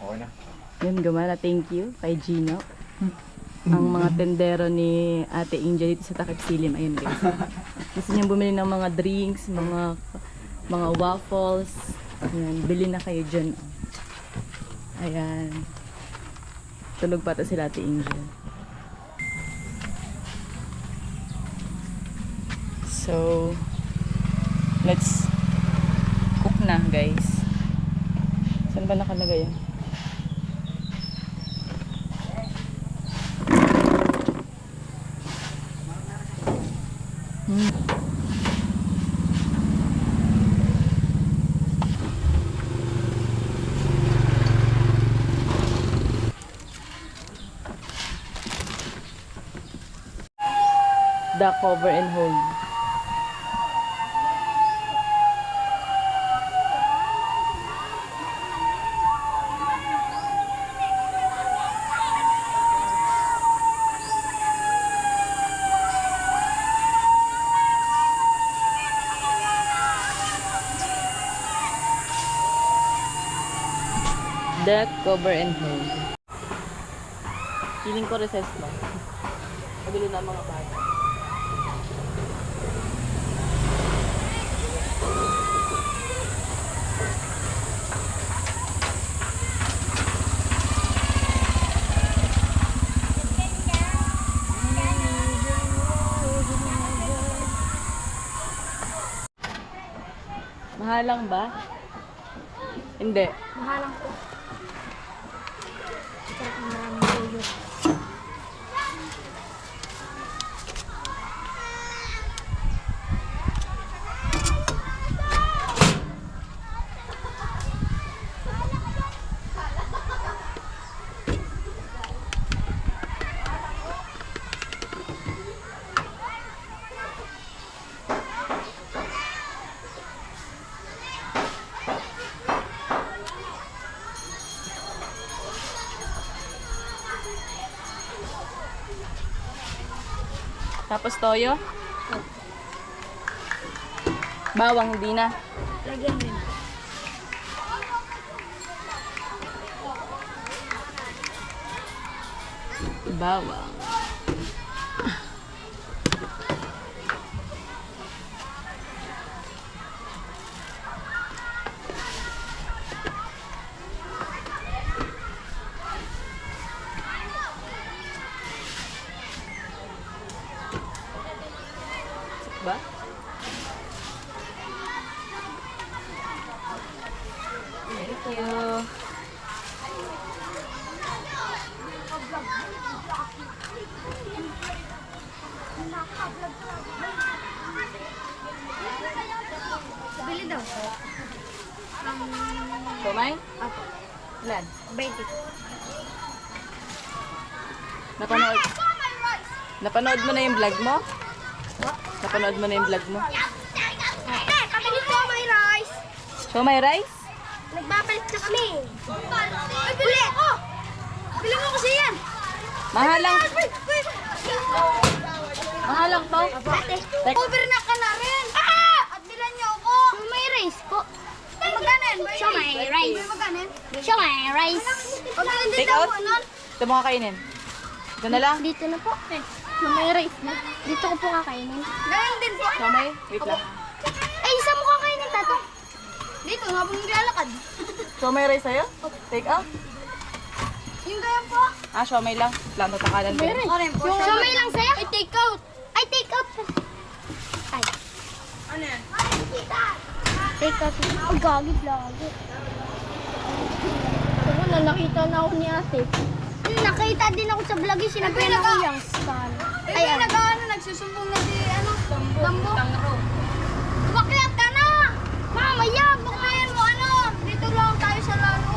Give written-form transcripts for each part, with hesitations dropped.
Okay na. Yun, gumana. Thank you kay Gino. Ang mga tendero ni Ate Inja dito sa Takip Silim. Ayun guys. Gusto niyang bumili ng mga drinks, mga waffles. Ayan, bili na kayo dyan. Ayan. Tulog pa to sila Ate Inja. So, let's cook na guys. Saan ba nakalagay yan? The cover and hold. The cover and hold. Feeling ko recess ba? Pabili na mga bata. Mahal lang ba? Hindi. Mahalang po. Maraming tuyot. Tapos toyo? Bawang hindi na. Lagyan mo yun. Bawang. Ba? Thank you. Bili daw po. Kumay? Apo. Ilan? 20. Napanood mo na yung vlog mo? Napanood mo na yung vlog mo? Kami po may rice. So may rice? Nagbabalit na kami. Ay, bili ako. Bili mo kasi yan. Mahalang. Mahalang to. Ate, Tek- over na ka na rin. At bilan niyo ako. May rice po. Maganin. Siya may rice. Maganin. Siya may rice. Pagkain din Take daw out? mo nun. Ito mo kakainin. Ito na lang. Dito na po. May rice na. Dito ko po kakainin. Ganyan din po. So may, wait lang. Ay, isa mo kakainin, tato. Dito, habang naglalakad. So may rice sa'yo? Take out? Yung ganyan po. Ah, so may lang. Plano takalan ko. Yung siomay lang sa'yo? Ay, take out. Ay, take out. Ay. Ano yan? Take out. Ay, gagit lang. Ako na, nakita na ako ni ate. Nakita din ako sa vlog yung sinabi na ko yung stan. Ay, nagsusumbong na di, bambo. Bakit ka na? Mamaya, bukayan mo, dito lang tayo sa lalo.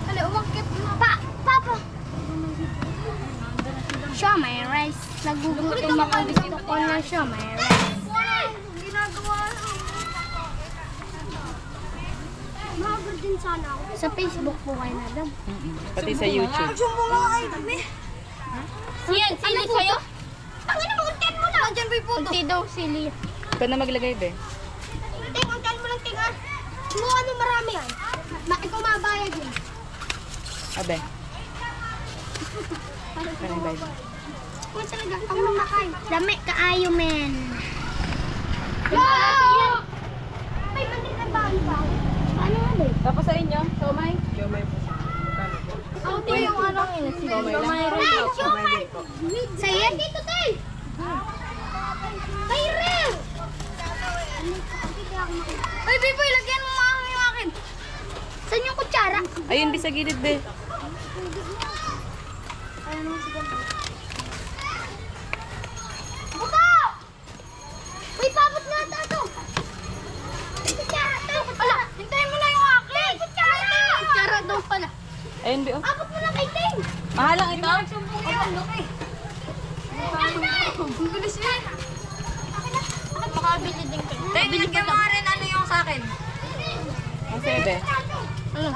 Hali, umakit mo. Papa. Siya may rice. Nagugutom ako, gusto ko na siya may rice. Ginagawa. Mag-upload din sana ako. Sa Facebook po kayo na lang. Pati sa YouTube. Sumbo nga kayo dami. Siyan, sili sa'yo? Tangin na, mag-untian mo na. Diyan ba yung puto? Unti daw, sili. Ikaw na maglagay, be. Ting, untian mo lang, ting, ah. Mo, marami yan. Ikaw mabayad yun. Abe. Kanang bayad. Kung talaga ang mamakay. Dami kaayo, men. May maliit na baon pa. Ano nga ba? Tapos sa inyo, somay? Ang tiyo yung ano yun. Somay lang. Saya dito, tay. Tay, real. Ay, Biboy, lagyan mo yung akin. Saan yung kutsara? Ayun, bisa gilid, be. Ayun, sige. Buka! Uy, pabot nga ata ito. Kutsara, tayo, kutsara. Hintayin mo na yung akin. Kutsara! Kutsara daw pala. Ayun, be, oh. Abot mo na kay Ting. Mahalang ito. Ang bilis yan. Makabili din kayo. Tay, lagyan mo nga rin ano yung sa akin. Ang sa'yo, be. Ano?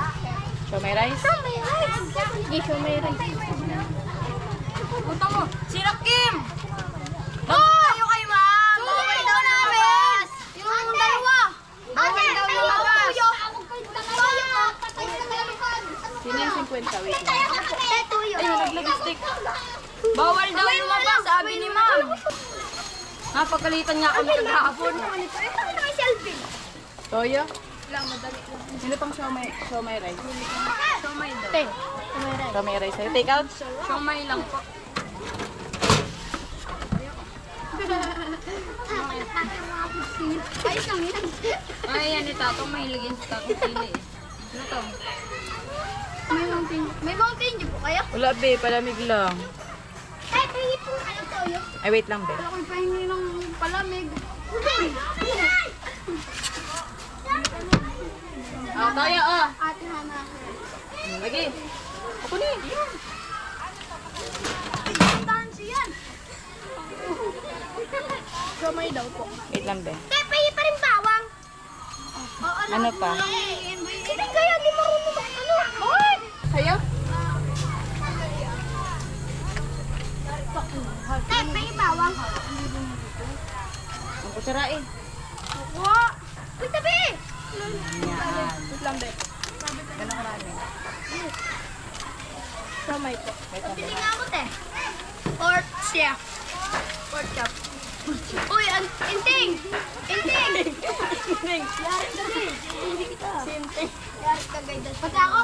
Siomay rice. May rice. Hindi, siya may rice. Punta mo. Sino Kim? Tayo kay ma'am. Bawal daw namin. Yung dalawa. Bawal daw lumabas. Sino yung 50? Wait lang. Ayun, Nag-lipstick. Bawal daw lumabas, sabi ni ma'am. Napagalitan nga kami kagahapon. Toyo? Sino pang siomay rice? Siomay daw. Ting. Siomay rice sa'yo. Take out? Siomay lang po. Ayos lang yan. Ay, yan ni Tato. Mahilig yan si Tato sili eh. Ano to? May mountain dew po kayo? Wala, be. Palamig lang. Ay, pahingi po kayo toyo. Ay, wait lang, be. Ako'y pahingi ng palamig. Ah, tayo, ah. Ate Hana. Lagi. Ako ni. Dance yan. Gamay daw po. Wait lang, be. Kaya pahingi pa rin bawang. Ano pa? Hindi kaya, di marunong mag ano. Hoy! Sa'yo? Kaya pahingi bawang. Ang kutsara eh. Wow! Uy, tabi! Yan. Wait lang, be. Ganun karami. Gamay po. Wait lang, be. Pili nga ako, te. Pork chop. Pork chop. Uy, inting! Inting! Yari ka din. Hindi kita. Sinting. Yari ka, guys. Pagka ako?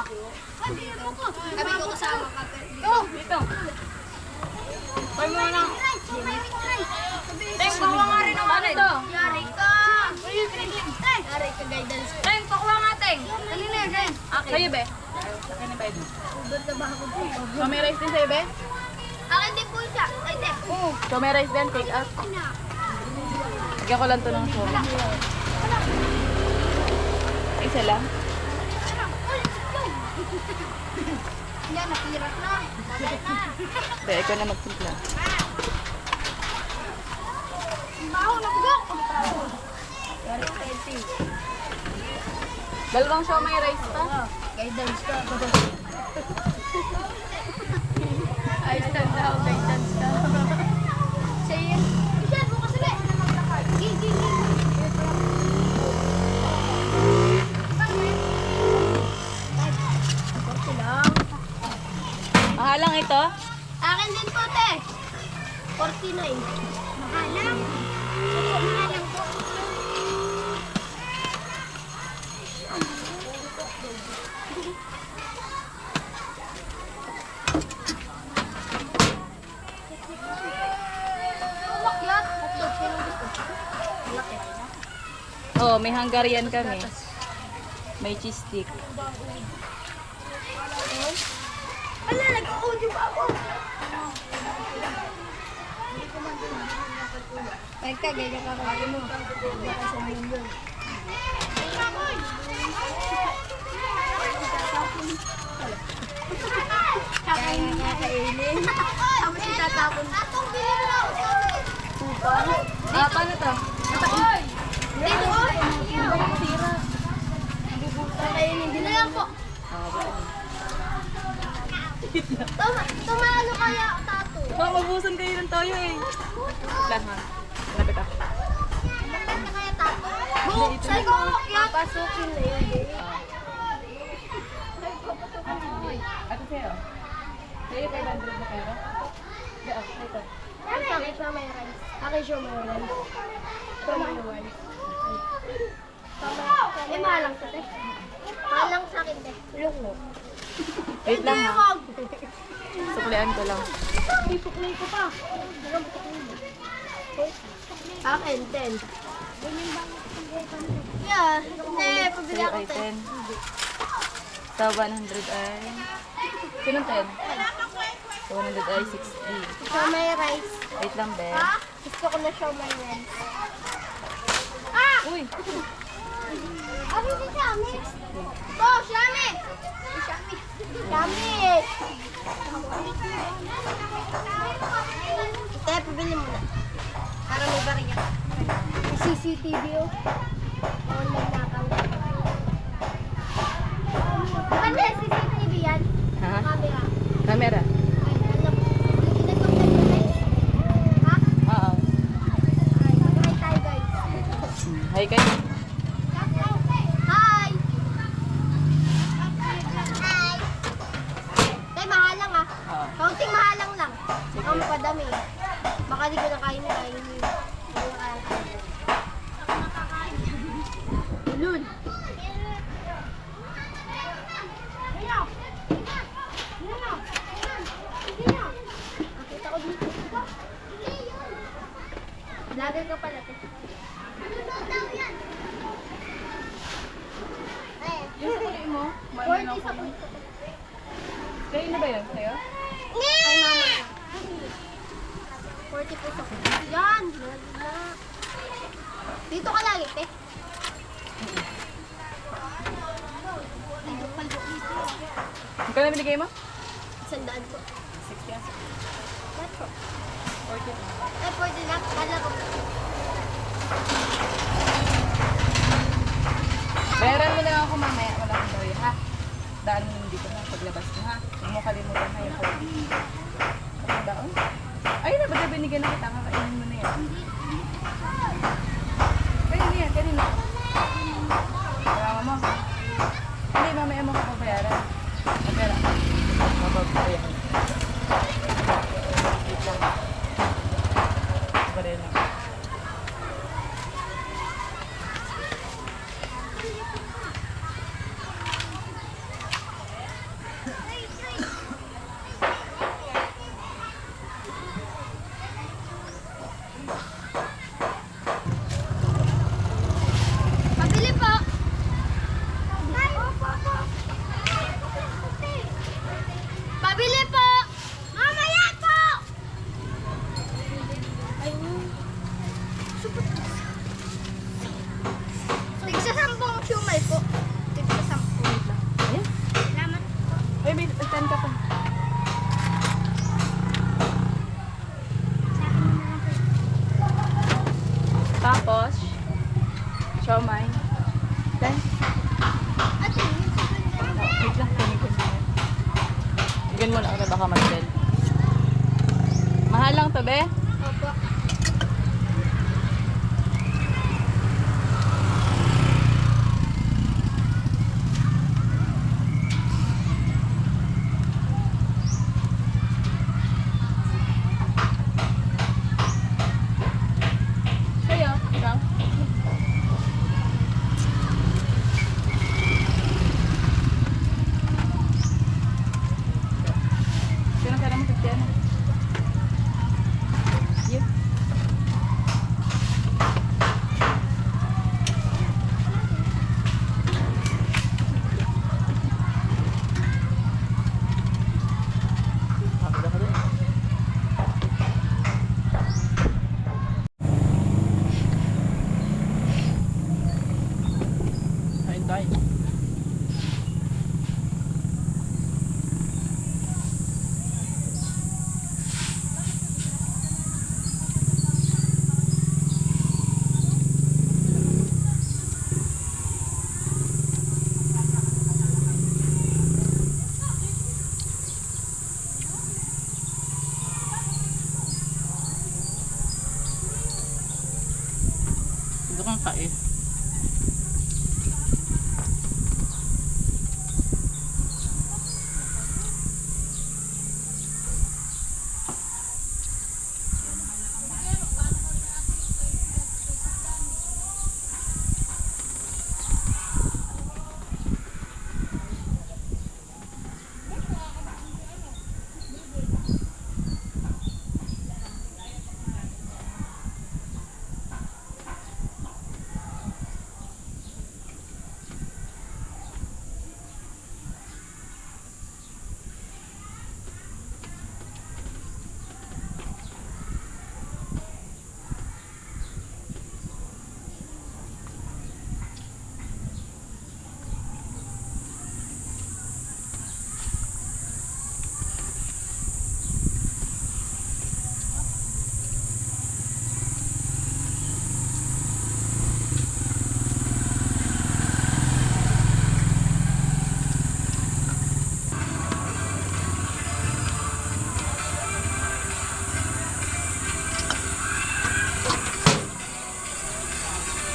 Hindi mo ko. Kami ko kasama ka. Dito. Pay mo na. Teng, pakuha nga rin ang Paano to? Yari ka. Yari ka, guidance. Teng, pakuha nga, Teng. Dali na, guys. Sa'yo, be. Akin na bayad mo. Ubod na ba ako dito? Siomay rice din sa'yo, be. Akin din po siya. Ay, te. Siomay rice din. Take out. Bigyan ko lang to ng siomay. Isa lang. Yan, napirat na. Bagay na. Be, ikaw na magtimpla. Baho, nabugok. Dalawang siomay rice pa. Guidance ka. Ay, stand daw. Guidance ka. Say it. Isa, bukas ulit. Gigi. Mahalang ito. Akin din po, te. 49. Mahalang. Opo, mahalang po. Umakyat. Hotdog, sino gusto? Malaki. Oh, may Hungarian kami. May cheese stick. Ala, nag-audio pa ako. Balik ka, ganyan ka kagin mo. Baka sa mundo. Kakainin. Tapos itatapon. Tatong bilhin na ako. Kupal. Ah, paano to? Dito ko. Sira. Kakainin din na lang po. Tumalo kaya, tato. Oh, mabusan kayo ng toyo eh. Lang ha. Lapit ako. Ano kaya, tato? Buksan ko. Papasukin na yun. Ate siya. na pera? Ito. Sakit na may rice. Akin siya may rice. Ito may rice. Eh, mahalang sa te. Mahalang sa akin te. Lung mo. Wait lang ha. Suklian ko lang. Ipuklay ko pa. Akin, 10. Yeah, te, pabili Sa'yo ako ay te. 10. Sa 100 ay... Sinong 10? Sa 100 ay 60. Siya may rice. Wait lang, be. Gusto ko na siya may rice. Uy! Ano si Shami? Oh, Shami! Shami! Shami! Te, pabili mo na. Para may bariya. CCTV oh. Online nakaw. Ano yung CCTV yan? Ha? Camera. Camera? Ay, alam mo. Nag-contact mo na eh. Ha? Oo. Ay, mag-hi tayo guys. Hi kayo. Hi! Hi! Tay, mahalang ah. Oo. Kaunting mahalang lang. Ang padami. Baka di ko na kain. Lul. Nakita ko dito. Vlogger ka pala. Yung sukli mo? 40 sa puso. Kayo na ba yun? Sa'yo? Ay, mama. 40 puso. Yan. Dito ka lagi, te. Magkano binigay mo? Sandaan ko. 60 as. Ba't po? 40. Ay, 40 lang. Kala ko. Bayaran mo na lang ako mamaya. Wala akong bayaran, ha? Daan mo dito na paglabas mo, ha? Huwag mo kalimutan na yung 40. Kapag daon? Ayun na, baga binigyan na kita. Kakainin mo na yan. Kanina yan, kanina. Kailangan mo. Hindi, mamaya mo kapabayaran. Magkala. Mababayaran. Wait lang. Baril lang. Pabili po. Pabili po. Mamaya po. Tigsa 10 siumay po. Tigsa 10. Ayan. Salamat po. Uy, may 10 ka pa. Tapos, siomay. Then, Ate, wait lang, kunin ko din. Bigyan mo na ako na baka mag-sell. Mahal lang to, be? opo. Sa'yo, ikaw. Sino pera mo 50 na?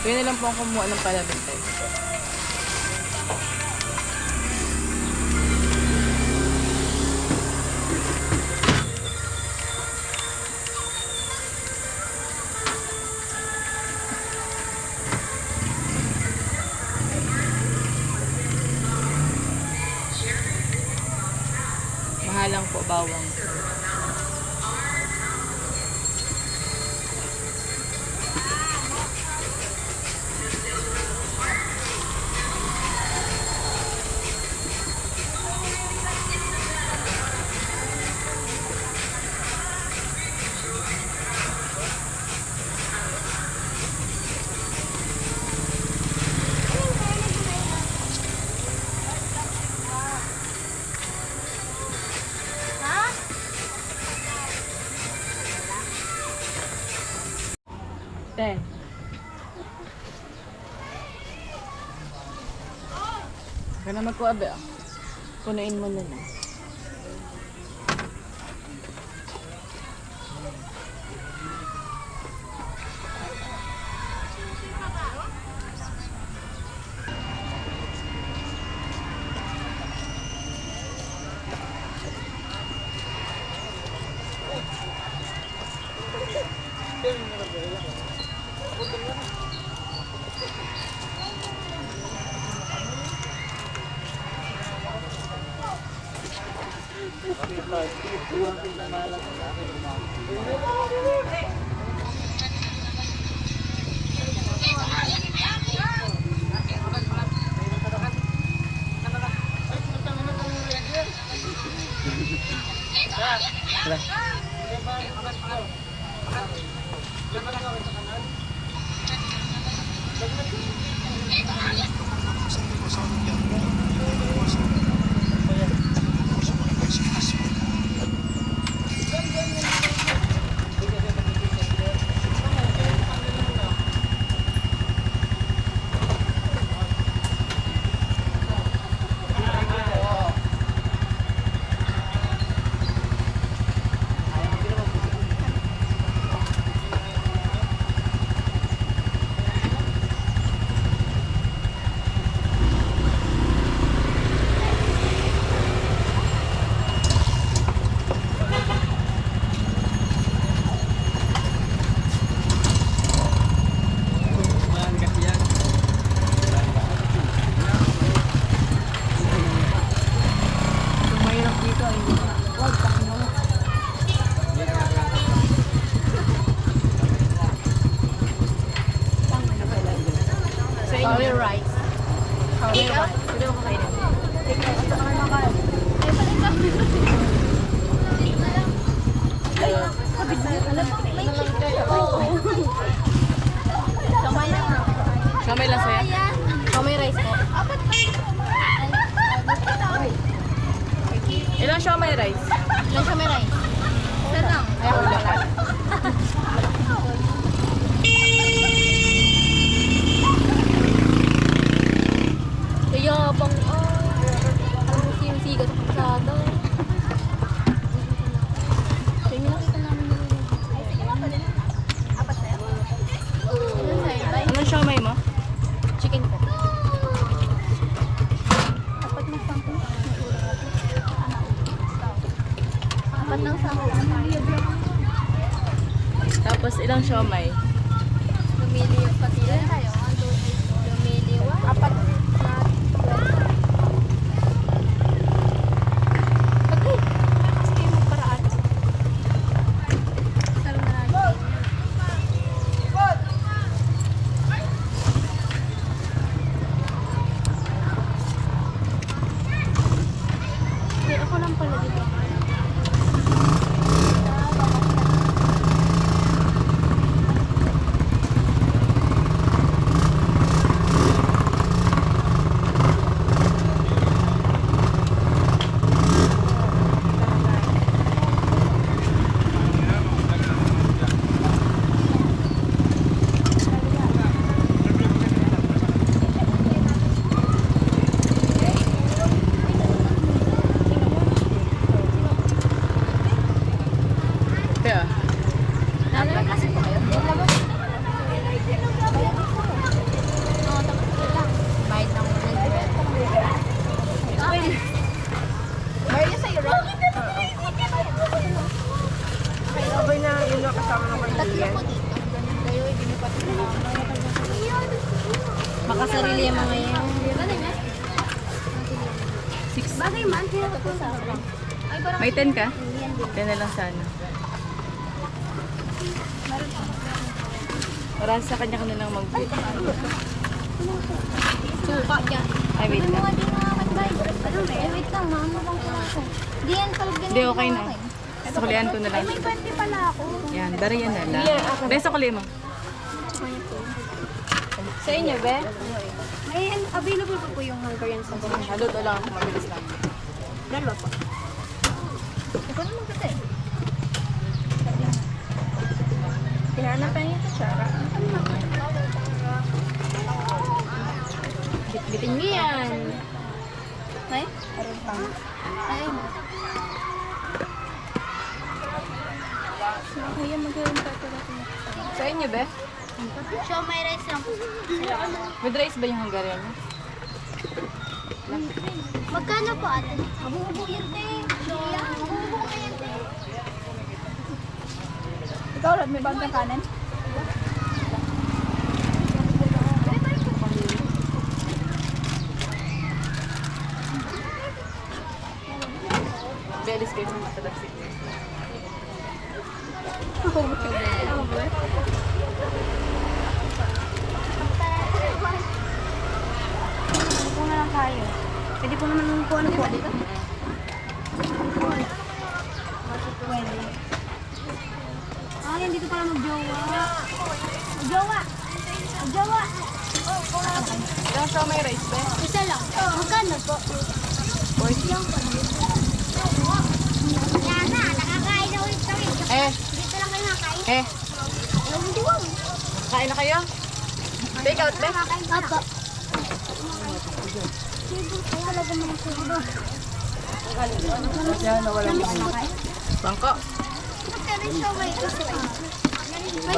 Pwede na lang po ang kumuha ng palabing tayo. Mahalang po bawang. Ten. Saka na magkuabe ah. Punuin mo na lang. Curry rice. Curry rice. Pwede mo kakainin. Kamay lang sa'yo. Kamay rice po. Ilang siomay rice? Ilan siya may rice? Isa lang. Ay, wala pa. Kaya bang, alam mo yung siga sa kapsada. Kaya nakita namin yung apat na yan. Ilan sa'yo? Anong siomay mo? Chicken po. Apat na sampo. Apat ng sampo. Tapos ilang siomay? Lumili yung patila tayo. Lumili yung apat na 12. Bagay. Kasi kayo magparaan. Sarang na natin. Okay, ako lang pala dito. 6. Bagay man, kaya ko sa akin. Ay, parang May 10 ka? yan din. 10 na lang sana. Para sa kanya ka na lang mag-bid. Suka dyan. Ay, wait lang. Di nga mag-buy. Ano, wait lang, ano bang ko? Di yan kalagyan. Hindi, okay na. Sukulian ko na lang. May 20 pala ako. Yan, dariyan na lang. Beso ko mo. Sa inyo, be? May available pa po yung Hungarian sauce. Haluto lang ako, mabilis lang. Dalawa po. Ikaw naman kasi. Hinahanapan niyo ito, Chara. Bitbitin niyo yan. Ay? Ay. Kaya magkaroon pa ito natin. Sa inyo, be? Show my rice lang. With rice ba yung Hungarian? Magkano po ate? Mabubuo yan, te. Yan, mabubuo ka yan, te. Ikaw, Rod, may bagong kanin? Belis kayo sa mga talagsik. Ano po na lang tayo? Pwede po naman po ano po dito? Pwede. Ah, yan dito pala mag-jowa. Mag-jowa! Mag-jowa! Ilang siya may rice, be? Isa lang. Magkano po? 40. Yan na, nakakain na ulit kami. Dito lang kayo nakain. Hindi ko. Kain na kayo? Take out, be? Apo. Kaya talaga mga subo. Bangko. Magkano siya may kasi? May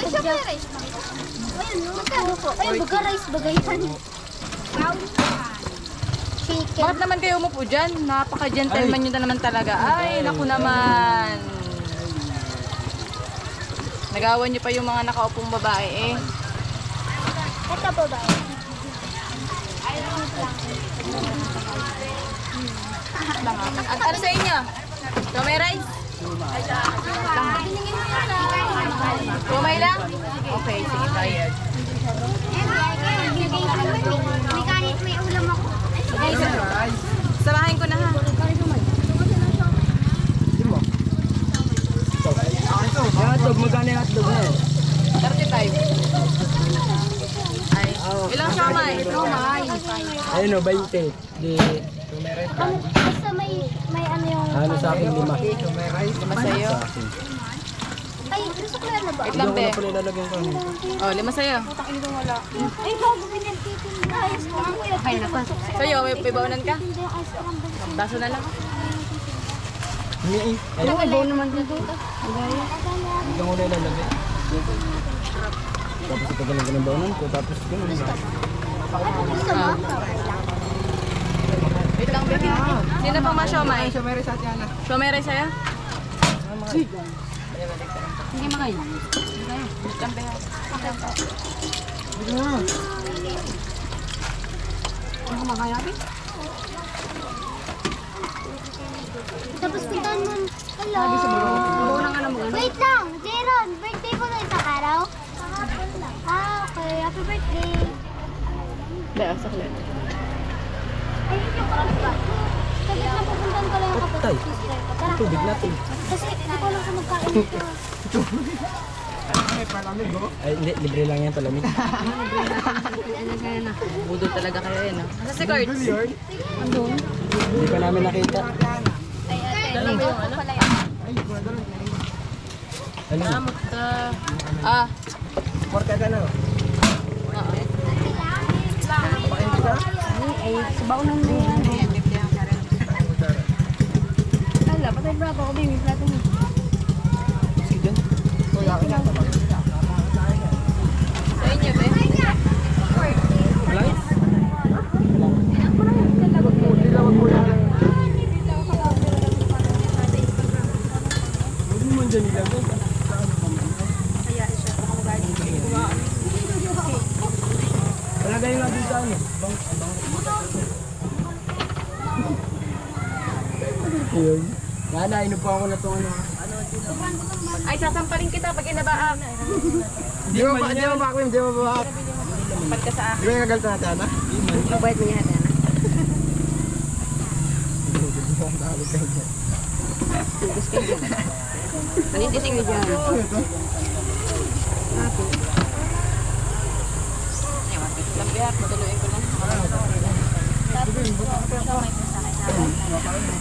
siya may rice. Ayun, magkano po? Ayun, baga rice, bagayan. Chicken. Bakit naman kayo umupo dyan? Napaka-gentleman nyo na naman talaga. Ay, naku naman. Nagawan nyo pa yung mga nakaupong babae eh. Ito po ba? At ano sa inyo? So, may rice? Kumay lang? Okay, sige, bayad. May kanit, may ulam ako. Samahin ko na ha. Yung hotdog, magkano yung hotdog na yun? 35. Ay, ilang siomay? Ayun o, 20. Di, Basta may ano yung... ano sa akin, 5. Lima sa'yo. Ay, gusto ko yan na ba? Wait Hindi lang, ko be. na pala ilalagyan ko. Oh, 5 sa'yo. Ay, bago pinagtitin na. Ayos ko. Ay, naku. Sa'yo, may baunan ka? Baso na lang. Hindi, ay, Nagalaw naman dito. hindi ko na ilalagay. Tapos ito ganun ganun baunan ko, tapos ganun na. Gusto mo? Wait lang, be. Sino pang mga siomay? Siomay sa atin, Ana. Siomay rin sa'yo? Hindi makain. Wait lang, be. Ano kumakain natin? Tapos puntahan mo. Hello. Buo na nga na mo. Wait lang. Jeron, birthday mo na isang araw? Ah, okay. Happy birthday. Be, saklit. Ay, yung parang ba? Saglit na pupuntahan ko lang yung kapatid. Tay, Tara. tubig natin. Kasi hindi ko lang kung magkain dito. Ay, hindi, libre lang yan palamig. Budol talaga kayo eh, no? Nasa si Kurt? Hindi pa namin nakita. Dali. Pala yan. Ano? Salamat ka. Ah, Porta ka na. Ay, sabaw nang may ano. Hala, patay bravo ako, baby. Plato mo. Sige dyan. sa inyo, be. Wala? Huwag mo dyan ilagay. Palagay nga dito ano. Ayun. Nainom po ako na itong ano. Ay, sasampalin kita pag inabaan. Di mo ba ako yung di mo ba? Pag ka sa akin. Di ba yung nagalto natin, Ana? Mabait mo yan, Ana. Tugos kayo dyan. Nanititing mo dyan. Lambiak, matuluin ko lang.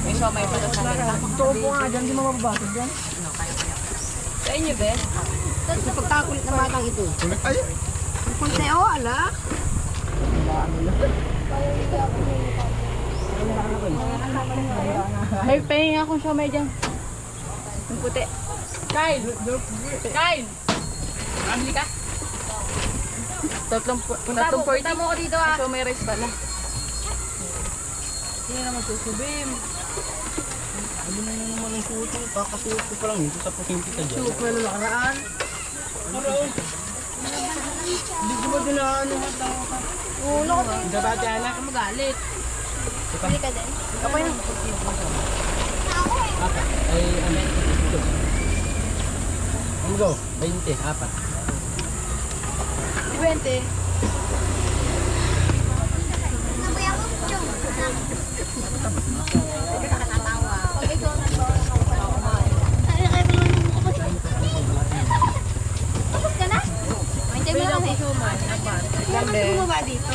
May siomay pa sa akin. Totoo po nga dyan, di mo mababasag dyan. Sa inyo, be? Sa pagkakulit ng batang ito. Kulit ay. Kunteo, ala. Ay, pahingin akong siomay dyan. Yung puti. Kyle! Kyle! Amli ka? Tatlong 40. Punta mo ko dito ah. Siomay rice pala. Hindi naman susubim. Ano na naman ang suot mo? Kakasuot ko pa lang dito sa pakinti ka dyan. Suko na nakaraan. Hindi ko ba din na ano tao ka? Ulo ko tayo. Dabati, Ana. Ako magalit. Hindi ka din. Kapay na. Apat. Ay, ano ito? Ano go? 20, apat. 20. Bumaba dito.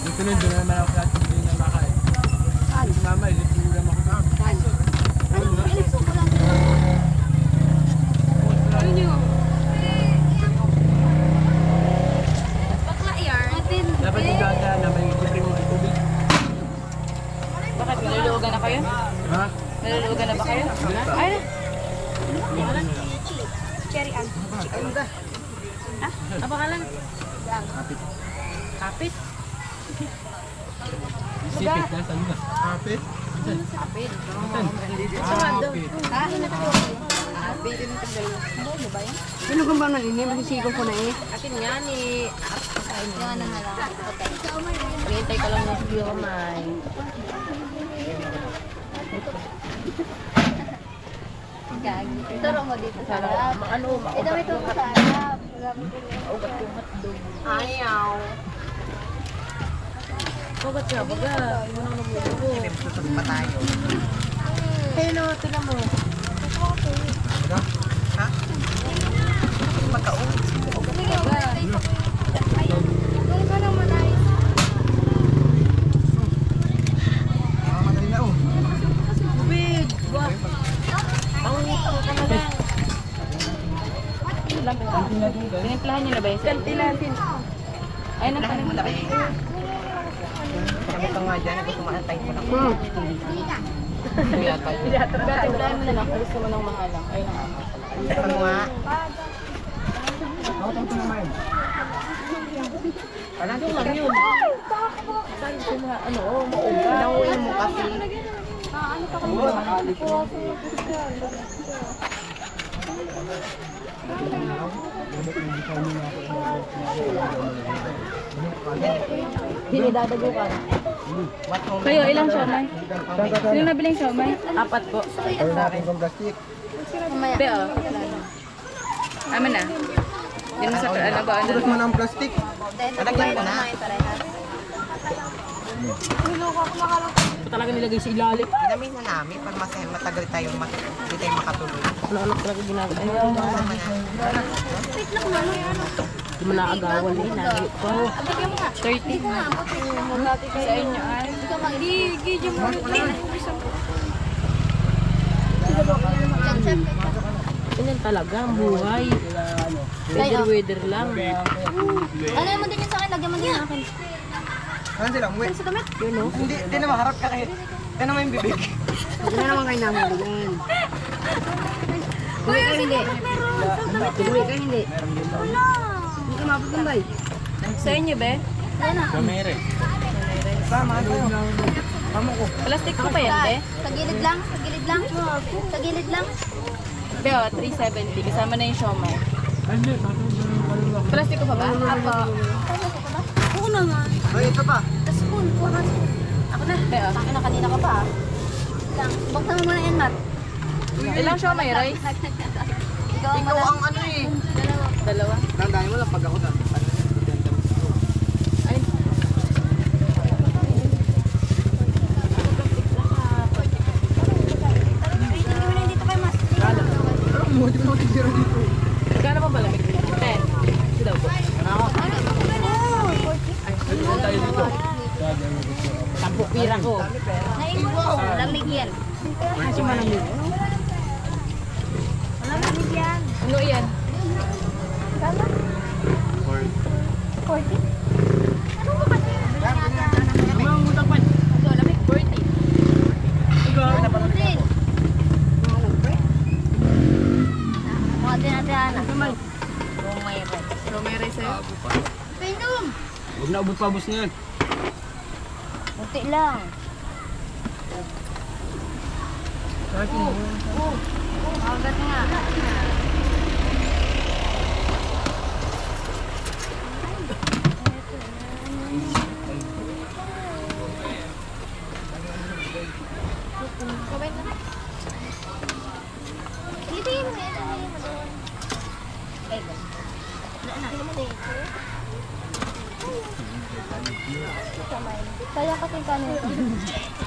Dito na, doon naman ako lahat hindi na makain. Mama, ilitulam ako na. Bakla yarn. Dapat yung gata na may libre mo ng tubig. Bakit? Nalulugan na kayo? Ha? Nalulugan na ba kayo? Ay na. Cherry Ann. Apa ka lang? Kapit. Sipit na, saan ba? Kapit? Kapit. Kapit. Sino kang ba nanini? Masisigaw ko na eh. Akin nga ni... Yan na lang. Hintay ko lang ng siomay. Gagi. Turo mo dito sa harap. Ano? Ito may turo sa harap. Ayaw. Bagat siya, baga. Hindi mo nang nabubuo. Hello, tignan mo. Kung ka naman ay. Madali na oh. Tubig! Wah! Ang utang ka na lang. Tinimplahan niyo na ba yun? Kantilatin. Ay, napanin mo na ba yun? Ito nga dyan, gusto maantay ko na. Timplahan mo na lang. Gusto mo nang mahalang. Ay, nakakas. Ano nga? Ako ito naman. Yung lang yun. Saan sila, ano, mauga. Nauwi mo kasi. Dinidadago ka. Kayo, ilang siomay? Sino nabiling siomay? Apat po. Pero natin kong plastic. Mamaya. Be, oh. Aman na. Hindi mo sa, ano ba, ano? Sulat mo ng plastic. Alagyan ko na. Talaga nilagay sa ilalim. Ginamin na namin pag matagal tayong hindi tayo makatuloy. Ano talaga ginagawa? Ayaw na. Hindi mo naagawan eh. Nagit ko. 30. Sa inyo ay. Ganyan talaga ang buhay. Weather lang. Ano mo din yun sa akin? Lagyan mo din yung akin. Saan sila? Umuwi? Sa damit? Hindi na maharap ka kayo. Yan naman yung bibig. Hindi na naman kayo namuligan. Uwi ka hindi. Uwi ka hindi. Hindi ka mabot ng bay. Sa inyo, be? Yan na. Kamere. Sama ka tayo. Tama ko. Plastic ko pa yan, be? Sa gilid lang. Sa gilid lang. Sa gilid lang. Be, oh, 370. Kasama na yung siomay. Hindi. Plastic ko pa ba? Apo. Oo naman. Ay, ito pa. Tapos spoon. Ako na. Be, oh. Akin na kanina ka pa. Buksan mo muna yan, Mat. Ilang siya may rice? Ikaw ang Ikaw ang ano eh. Dalawa. Tandaan mo lang pag ako na. Ay. Kano pa pala? 10. Sila po. Tayo dito. Tampok pira ko. Lamig yan. Kasi malamig. Lamig yan. Ano yan? Kama? 40? Ano ba kasi? Ang utang pa. Ito, lamig. 40. Din. Mga din natin anak. Romero sa'yo? Pinom! Huwag na ubot pabos na yan. Kunti lang. Magat nga. Ilipin mo yan. Kaya kasi kanin.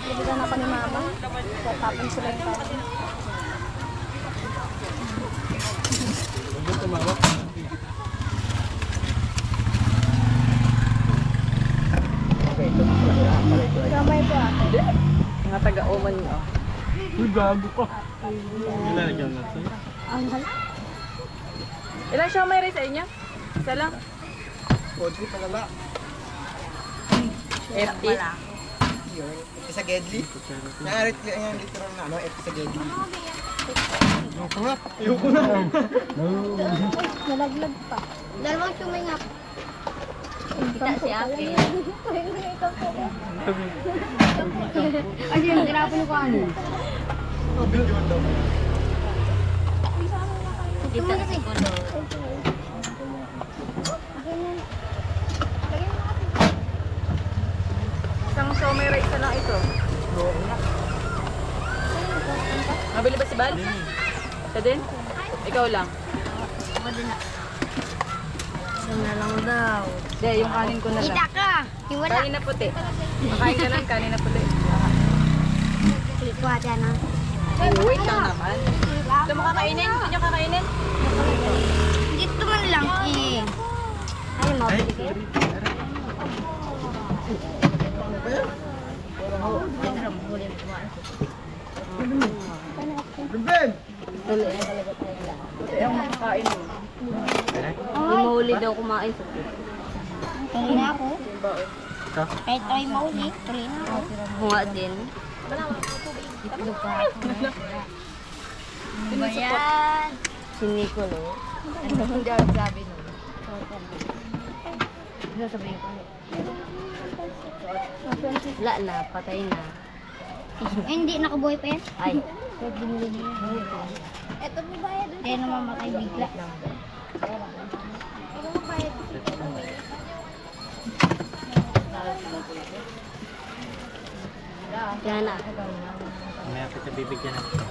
Nabigan ako ni Mama. Tapon sila yung kanin. Huwag tumawak. Kamay po ate. Mga taga-oman nyo. Uy, gago ka. Nilalagyan natin. Ang hala. Ilang siya may rice sa inyo? Isa lang? Kodri palala. FT? Sa Gedli. Naarit yung literal na ano, F sa Gedli. Ayoko na. Nalaglag pa. Dalawang sumingap. Kita si Ate. Ay, yung tinapon ko ano. Kita si Kulo. Isang siomay rice na lang ito. Mabili ba si Bal? Siya din? Ikaw lang. Sumna lang daw. Hindi, yung kanin ko na lang. Kita ka! Yung wala. Kanin na puti. Makain ka lang, kanin na puti. Kuha dyan ha. Wait lang naman. Ito mo kakainin? Ito nyo kakainin? Dito man lang eh. Ay, mabili kayo. Ruben! Ito yung makakain mo. Hindi mahuli daw kumain sa tuloy na ako. Kahit tayo mahuli, tuloy na ako. Bunga din. Itlog pa ako. Ano ba yan? Si Nicolo. Hindi ako sabi nun. Sasabihin ko. Wala na, patay na. Hindi, nakabuhay pa yan? Ay. Ito may bayad. Hindi na mamatay bigla. Yan na. Mamaya kita bibigyan natin.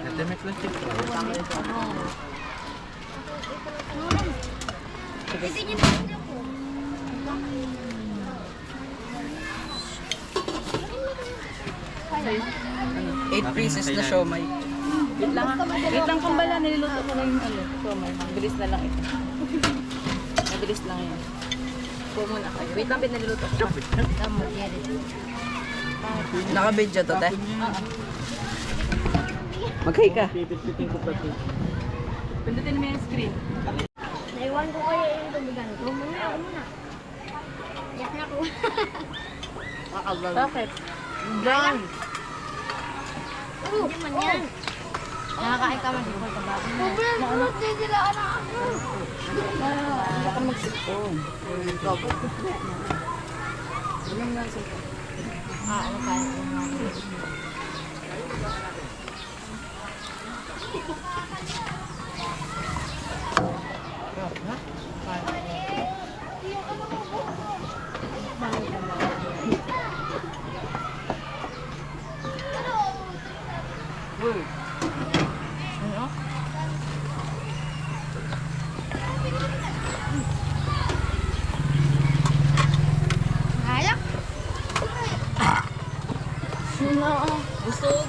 Ito may plastic. Sige niyo na po. 8 pieces na siomay. Wait lang ha. Wait lang kumbala, niluluto ko na yung ano. Siomay. Mabilis na lang ito. Mabilis lang yan. Pull muna kayo. Wait lang, pinaluluto ko. Tama, yan. Naka-video to, te. Mag-hi ka. Pipit-pitin ko pa ito. Pindutin mo yung screen. Naiwan ko kayo yung tubigan ko. Mamaya ako muna. Yak na ko. Bakit? Brown. Hindi man yan. Nakakain ka man dito sa bago na. Problem, hindi sila anak ako. Hindi ka magsipon. Ano kaya ko nga. Busog.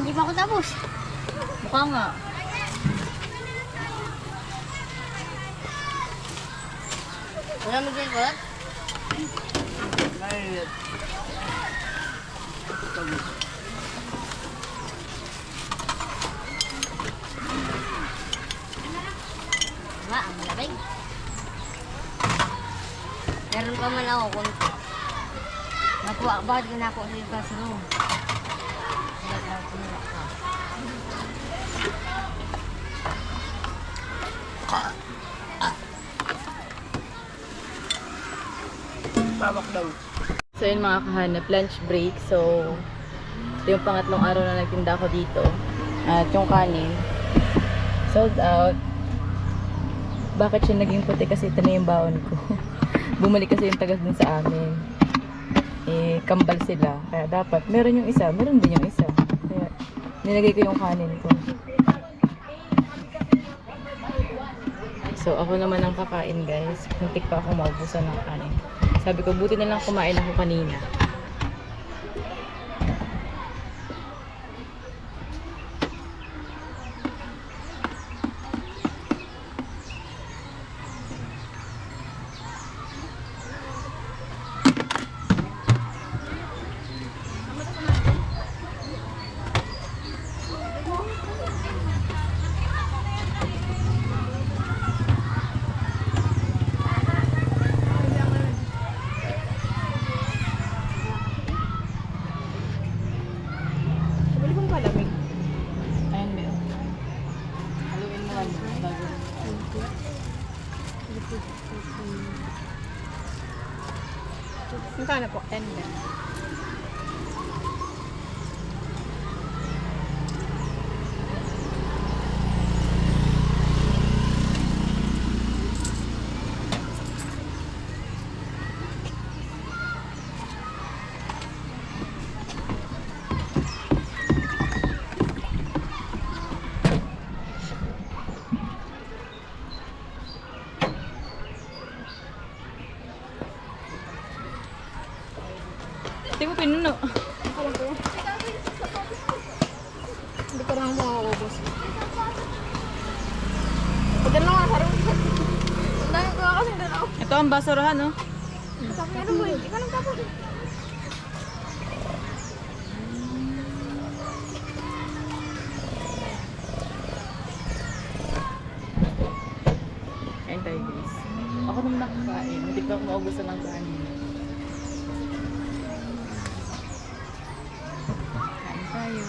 Hindi pa ako tapos. Mukha nga. Wala mo dyan ulit? Diba, ang malabay. Meron pa man ako kung nakuha, bakit ka nakuha sa yung classroom? Pawak daw. So yun mga kahanap, lunch break. So, ito yung pangatlong araw na nagtinda ko dito. At yung kanin, sold out. Bakit siya naging puti? Kasi ito na yung baon ko. Bumalik kasi yung tagas dun sa amin. Eh, kambal sila. Kaya dapat, meron yung isa, meron din yung isa. Kaya, nilagay ko yung kanin ko. So, ako naman ang kakain, guys. Muntik pa ako maubusan ng kanin. Sabi ko, buti na lang kumain ako kanina. Ayan, meron. Haluin mo lang bago. Magkano po? 10 din. Hindi mo pinuno. Hindi ko lang mauubos. Pagka na nga, sarang. Ang dami ko nga kasing dalaw. Ito ang basurahan, no? Sabi ano mo, hindi ka lang tapos. Kain tayo, guys. Ako naman nakakain. Hindi pa ako maubusan ng kanin. Kain tayo.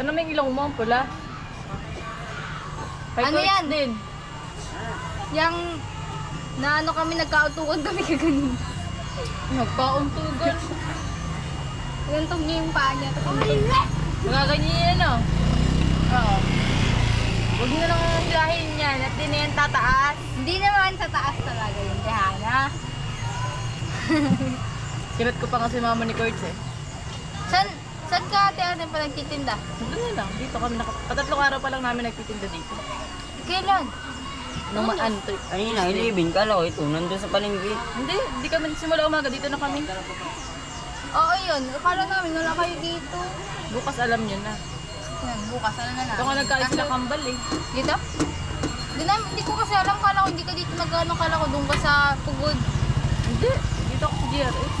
Ano may ilong mo? Pula? Kay Ano Kurtz yan? din. Yang na ano kami, nagkautukan kami kaganin. Nagpauntugan. Gantong niya yung paa niya. Nagaganyan yan, no? Oo. Huwag nyo nang hilahin yan at di na yan tataas. Hindi naman sa taas talaga yung Tehana. Kinat ko pa nga si mama ni Kurtz eh. Saan ka Tehana pa nagtitinda? Doon na lang. Dito kami patatlong araw pa lang namin nagtitinda dito. Kailan? Nung ano to? Kanina, 11, kala ko ito, nandun sa palengke. Hindi kami simula umaga dito na kami. Oo yun. Akala namin wala kayo dito. Bukas alam nyo na. Yan, bukas ano na Ito nga nagkain sila kambal eh. Dito? Hindi ko kasi alam. Kala ko hindi ka dito nag-ano. Kala ko doon ka sa Pugod. Hindi. Dito ako sa GRS.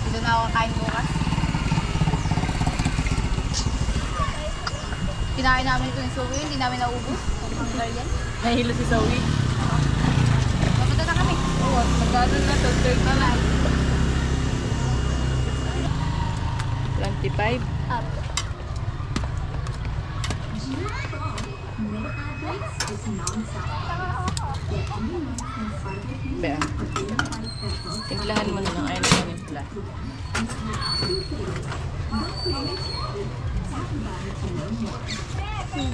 Dito na ako kain bukas. Kinain namin ito yung suwi. Hindi namin naubos. Hanggang yan. Nahilo si Zoe. Papunta na kami. Oo, magkano na to? 30 na. 25. Up. Bea. Timplahan mo na lang. Ayun na timpla.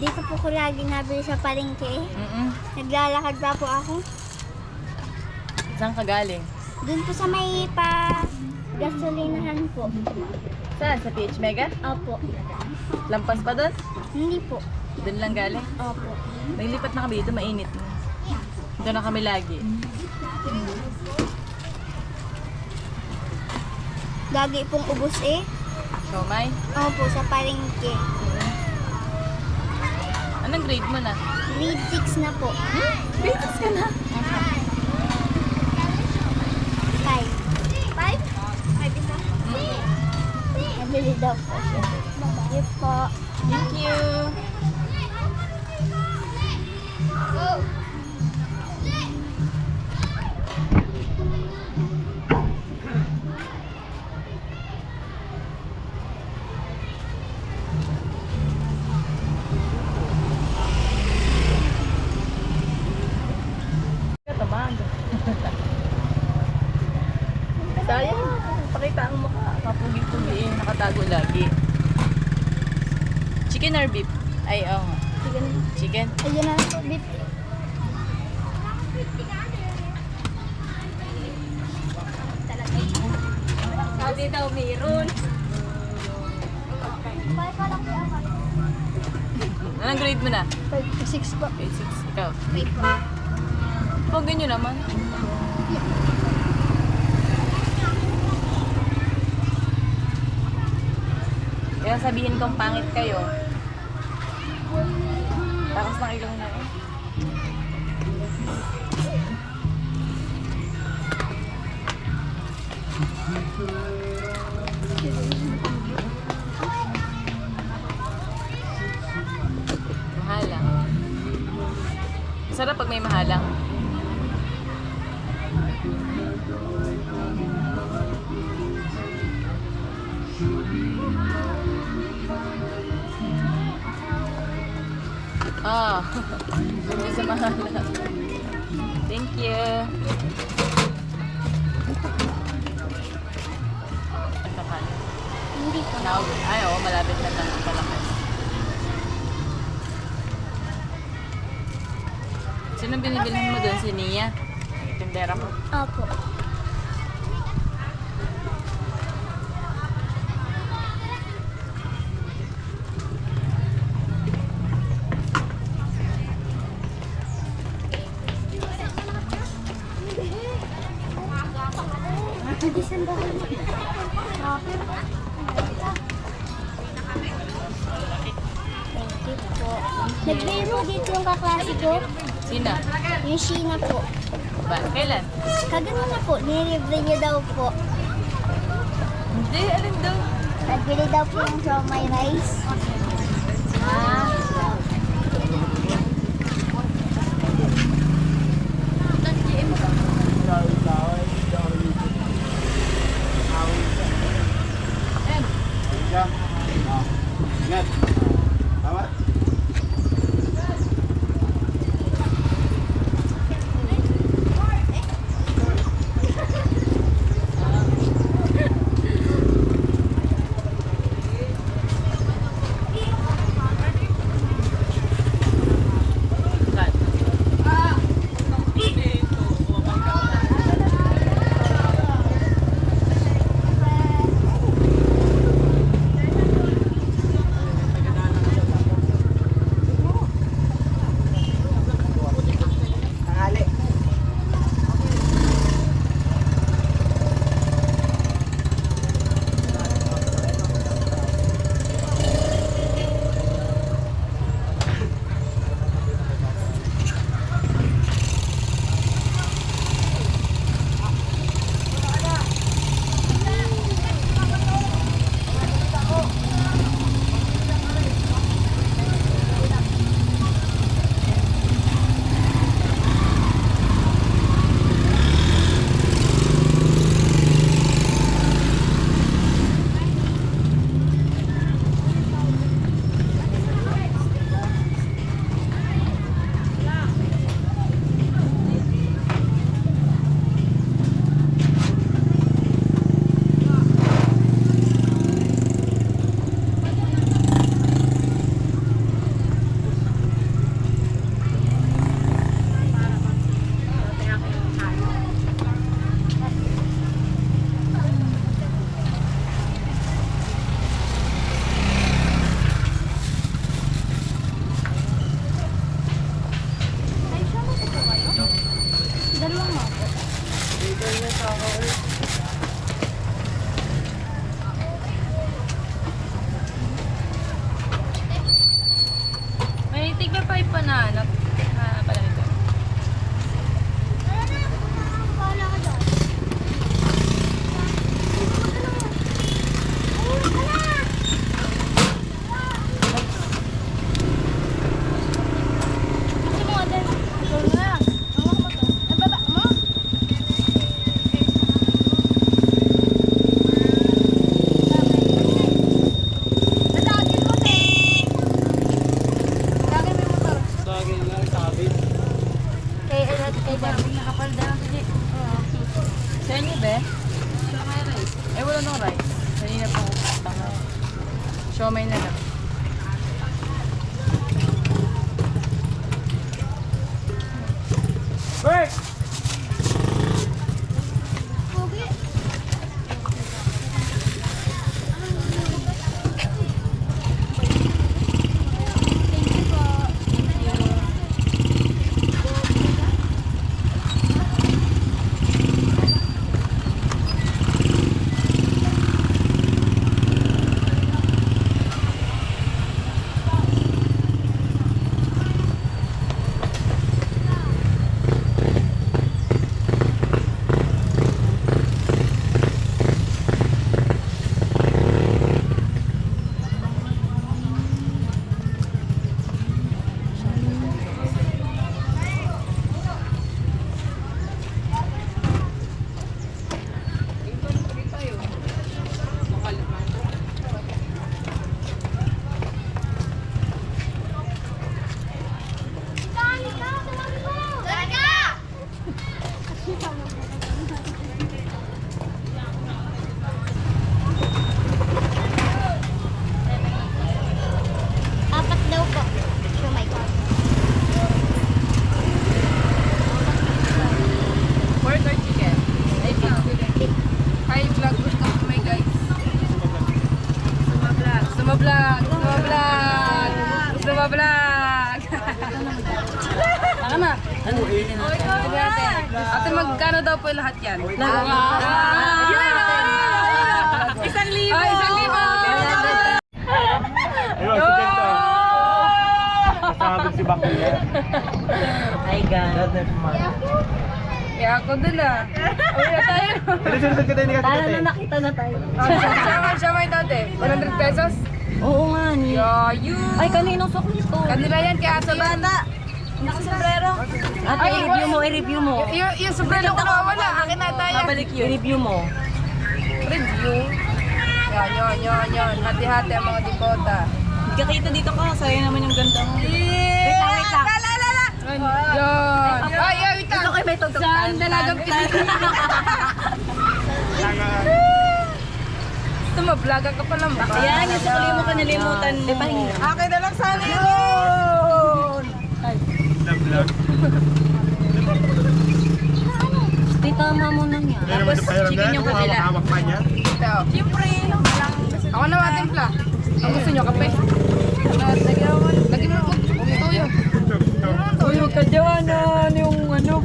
Dito po ko lagi nabili sa palengke. Naglalakad pa po ako. Saan ka galing? Doon po sa may gasolinahan po. Saan? Sa PH Mega? Opo. Lampas pa doon? Hindi po. Doon lang galing? Opo. Naglipat na kami dito, mainit na. Doon na kami lagi. Lagi pong ubos eh. Siomay? Opo, sa palengke. Anong grade mo na? Grade 6 na po. Grade 6 ka na? 5. 5? 5 isa? Nabili daw po siya. Thank you po. Thank you. Go! Katamag. Sayang. Pakita ang mukha. Kapugi-pugi eh. Nakatago lagi. Chicken or beef? Ay, oo nga. Chicken? Ayun na po, beef. Sabi daw meron. Anong grade mo na? 6 po. Grade 6. Ikaw? 5 po. Pag ganyan naman. Kaya sabihin kong pangit kayo. Tapos ng ilong na eh. Mahalang. Masarap pag may mahalang. Ah, hindi sa mahalang. Thank you. Ito ka. Hindi po. Ay, oo, malapit na lang ang palakas. Sino binibilhan mo doon? Si Nia? Ang tindera ko. Opo. Nagbiro dito yung kaklase ko. Sino? Yung Sheena po. Ba? Kailan? Kagano na po, nilibre niya daw po. Hindi, alin daw? Nagbili daw po yung siomay rice. Ah. Ingat. Tama. Tanghali. Dalawang mako. May tigba 5 pa na anak. Pala nito. Tara na. Bahala ka dyan. Uwi ka na. Gusto mo ate? Ikaw na. Hawak mo to. Ay, baba mo. Dadagin mo, te. Dadagin mo yung motor. Sagay nga, sabi. Nakapal daw. Sa inyo, be? Eh, wala nang rice. Kanina pa ako tanga. Siomay na lang. Bert! Pogi. Thank you po. Apat daw po. Oh my God. Pork or chicken? I think. Hi, vlog. Gusto ko my guys. Sumablog. Sumablog. Sumablog. Sumablog. Tama na. Ano? Ate, magkano daw po lahat yan? Isang libo! Oh, isang libo! Ayun, si Bento. Kasabog si Bakul niya. Ay, God. Kaya ako dun ah. Uwi na tayo. Sunod ka tayo ni Tara Kati. na, nakita na tayo. Siya may dati. 100 pesos? Oo nga, ni. Yayu! Ay, kaninong sukli to? Kanila yan kaya ate bata. Nakasombrero. Ate, Ay, i-review mo, i-review mo. Yung sombrero ko nawawala. Akin na tayo. Babalik yun. I-review mo. Review. Yan. Hati-hati ang mga dipota. Kakita dito ka. Sayang naman yung ganda mo. Wait lang, wait lang. Ito kayo may tugtog. Saan dalagang Ito mablaga ka pala ba? Ayan, yung sa mo ka nalimutan mo. Akin na lang sana yun! Tama mo na niya. Tapos chicken yung kabila. Siyempre, ako na matimpla. Ang gusto nyo, kape? Lagi mo po. Tuyo. Tuyo ka dyan, yung vlog.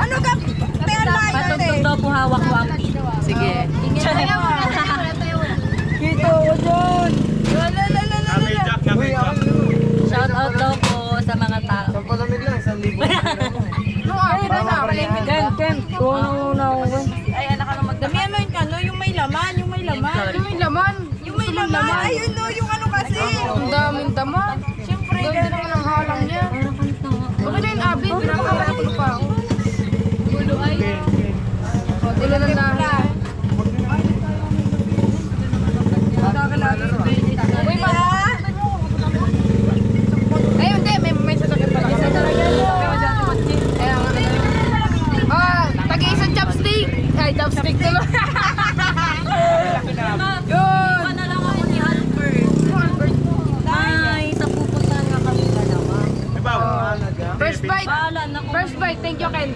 Ano ka? Patugtog daw po hawak ko ang pin. Sige. Kita ko dyan. Shout out daw po sa mga tao. Sa palamig lang, 1,000. Ken. Kuha na muna ako. Ay, anak ka na Damihan mo yung kano, yung may laman. Yung may laman. Ayun no, yung ano kasi. Ang daming dama. Siyempre, ganda naman ang halang niya. Okay na yun, Abi. Pinakakalagulo pa ako. Gulo ay. Gulo na lang. Uy, ma! Ay, hindi. May sasakit pala. May sasakit pala. Tag-isang chopstick. Ay, chopstick tuloy. Yun! na lang ako ni Albert. Ay, sa pupuntahan nga kami dalawa. First bite. Bahala na ko. First bite. Thank you, Ken.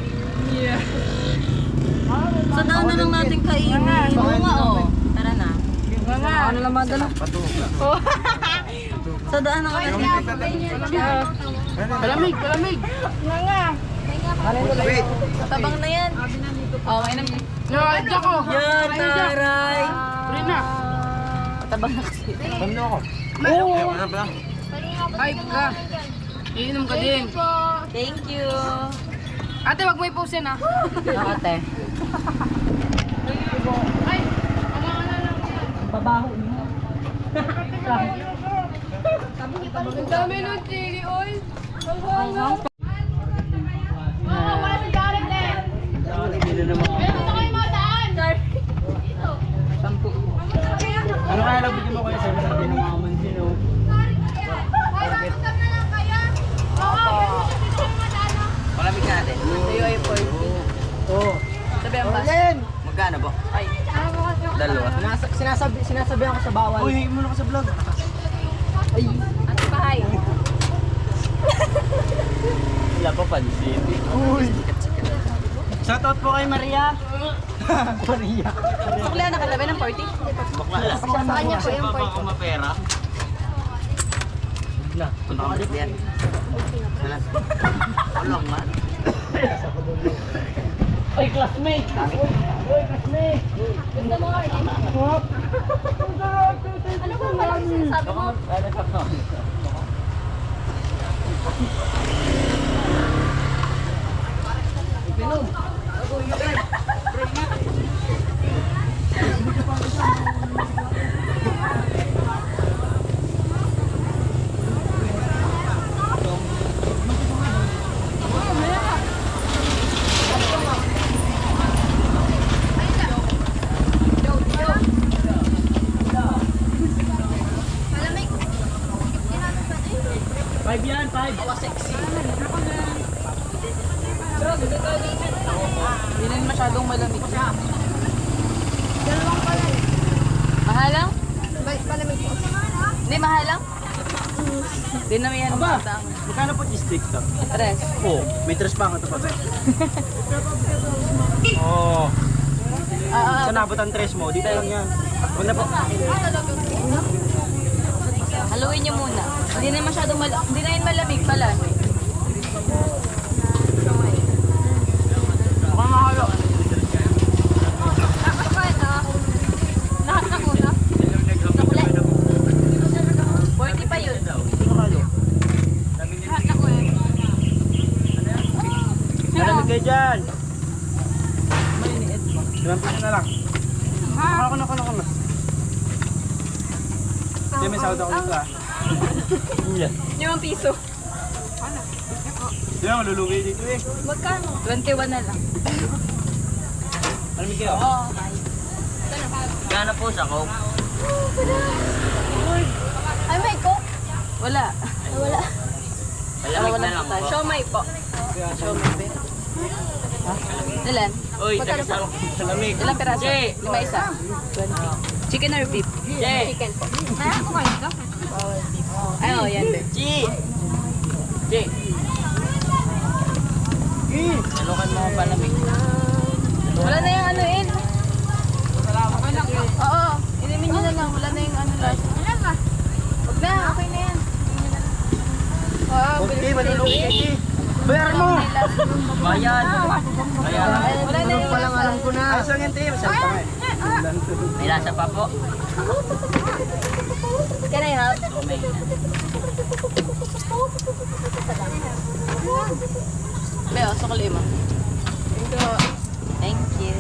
Sa daan na lang natin kainin. Oo nga, oh. Tara na. Ano naman dala? Sa daan na kami. Palamig. Wait. Tabang na yan. Oh, mainam. Diyan ko. Yan, taray. Rina. Tabang na kasi. Ano ako? Ano ba? Hype ka. Iinom ka din. Thank you. Ate, wag mo i-post yan, ah. Ate. Babaho niyo. Ang dami ng chili oil. Ano kaya nabigyan mo kayo sa sabi ng mga mansino? Malamig natin. Tayo ay 40. Oo. Sabi ang bus. Magkano ba? Dalawa. Sinasabi ako sa bawal. Uy, hingin mo na ka sa vlog. Ate Pahay. Wala pa pansin. Uy. Shoutout po kay Maria. Maria. Sukla nakatabi ng 40. Bakla lang. Sa kanya po yung 40. Ako mapera. Na. Punta ka dito yan. Walang man. Oy, classmate. Ano ba pala sinasabi mo? Five yan, five. Hindi na masyadong malamig. Mahal lang? Hindi, mahal lang? Hindi na yan. Aba! Magkano po cheesesteak to? Tres. Oo. May tres pa ka to pa. Oo. Saan nabot ang tres mo? Dito lang yan. Huwag na po. Haluin niyo muna. Hindi na masyadong hindi na yun malamig pala. Mukhang mahalo. Lahat na muna. Sukle. 40 pa yun. Lahat na ko eh. Malamig kayo dyan. Ilang piso na lang. Ako na. Hindi, may sahod ako dito ah. Iya. 5 piso. Hindi na, malulugi dito eh. Magkano? 21 na lang. Malamig kayo? Oo. Gana po sa Coke. Ay, may ko. Wala. Wala. Malamig na lang po. Siomay po. Siomay po. Ilan? Uy, salamig. Ilang peraso? 5 isa. 20. Chicken or beef? Chicken po. Kaya kumain ka? Ay, oh, yan din. Chi! Chi! Nalukan mo ang palamig. Wala na yung ano in. Oo, inimin nyo na lang. Wala na yung ano lasa. Huwag na, okay na yan. Oo, Okay, manulungi ka, Chi. Bayaran mo! Bayan! Bayan! wala na yung Palang alam ko na. Ayos lang yan, Chi. Masyal pa nga eh. May lasa pa po. Can I help? Lumay na. Beo, sukuli mo. Thank you.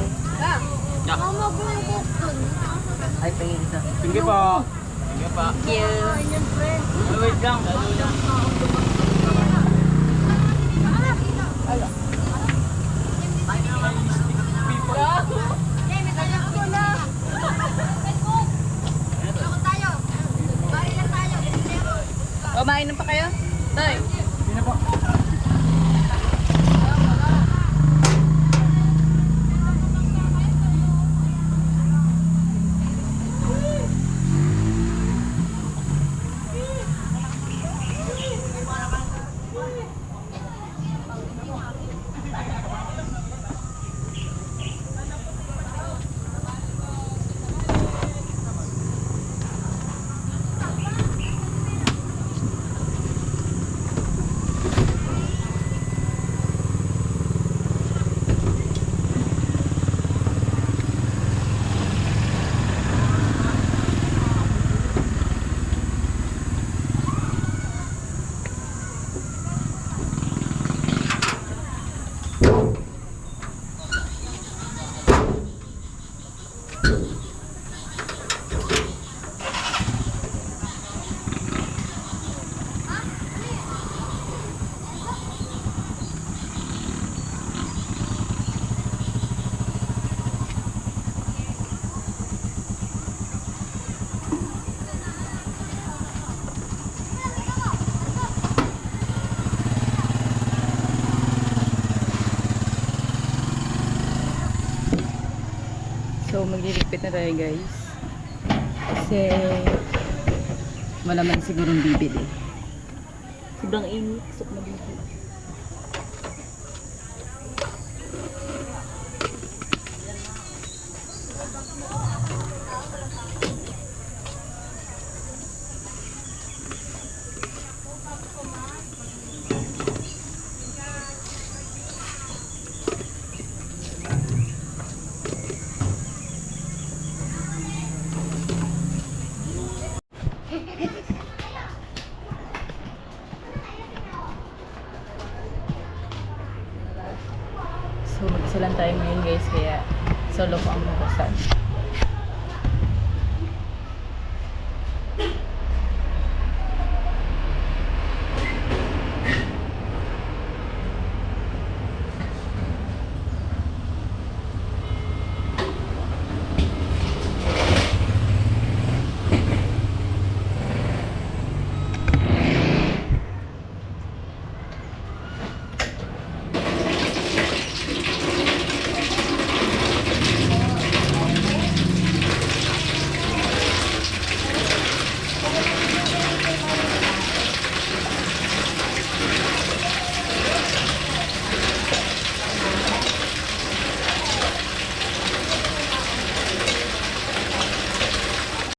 Mama ko yung cook dun. Ay, pangin isa. Sige po. Sige pa. Thank you. Wait lang. Lalo lang. O, mainom pa kayo? Tay. So, magliligpit na tayo guys. Kasi, wala man sigurong bibili. Sobrang init. Sok na dito. So, mag-isa lang tayo ngayon guys, kaya solo ko ang bukasan.